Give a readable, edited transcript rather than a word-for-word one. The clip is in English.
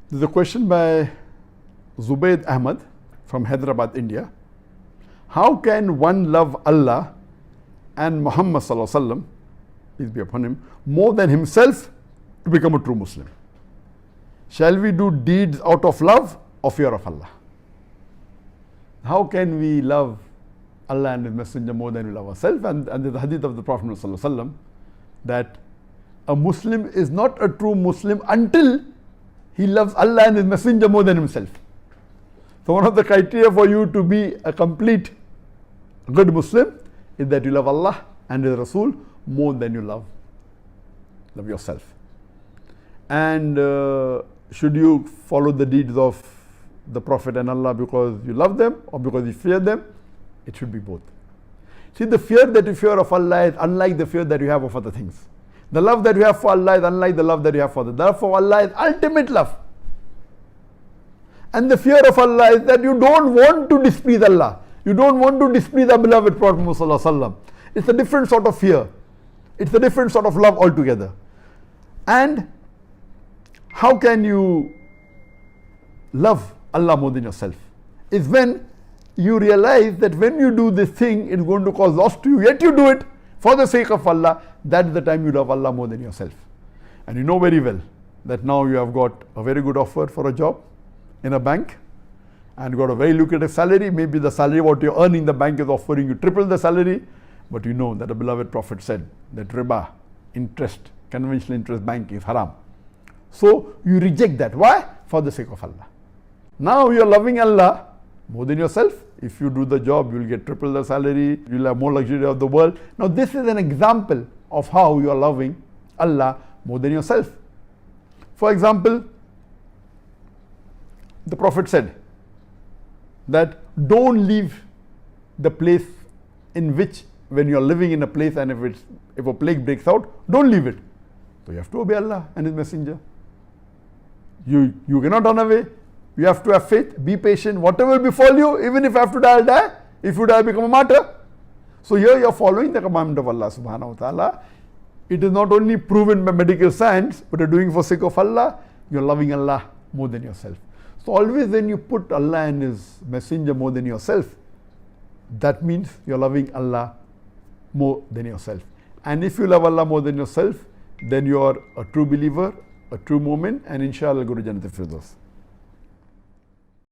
There's a question by Zubayd Ahmad from Hyderabad, India. How can one love Allah and Muhammad sallallahu alaihi wasallam, peace be upon him, more than himself to become a true Muslim? Shall we do deeds out of love or fear of Allah? How can we love Allah and His Messenger more than we love ourselves? And the hadith of the Prophet sallallahu alaihi wasallam that a Muslim is not a true Muslim until he loves Allah and His Messenger more than himself. So one of the criteria for you to be a complete good Muslim is that you love Allah and His Rasul more than you love yourself. And should you follow the deeds of the Prophet and Allah because you love them or because you fear them? It should be both. See, the fear that you fear of Allah is unlike the fear that you have of other things. The love that you have for Allah is unlike the love that you have for the love for Allah is ultimate love. And the fear of Allah is that you don't want to displease Allah. You don't want to displease our beloved Prophet sallallahu alaihi wasallam. It's a different sort of fear. It's a different sort of love altogether. And how can you love Allah more than yourself? Is when you realize that when you do this thing, it's going to cause loss to you, yet you do it for the sake of Allah. That's the time you love Allah more than yourself. And you know very well that now you have got a very good offer for a job in a bank and got a very lucrative salary. Maybe the salary what you earn in the bank is offering you triple the salary, but you know that the beloved Prophet said that riba, interest, conventional interest bank is haram. So you reject that. Why? For the sake of Allah. Now you are loving Allah more than yourself. If you do the job, you will get triple the salary, you will have more luxury of the world. Now this is an example of how you are loving Allah more than yourself. For example, the Prophet said that don't leave the place in which, when you are living in a place and if a plague breaks out, don't leave it. So you have to obey Allah and His Messenger. You cannot run away. You have to have faith, be patient. Whatever will befall you, even if I have to die, I'll die. If you die, become a martyr. So here you are following the commandment of Allah subhanahu wa ta'ala. It is not only proven by medical science, but you're doing for sake of Allah, you're loving Allah more than yourself. So always when you put Allah and His Messenger more than yourself, that means you're loving Allah more than yourself. And if you love Allah more than yourself, then you are a true believer, a true Momin, and inshallah go to Jannat al-Firdaus.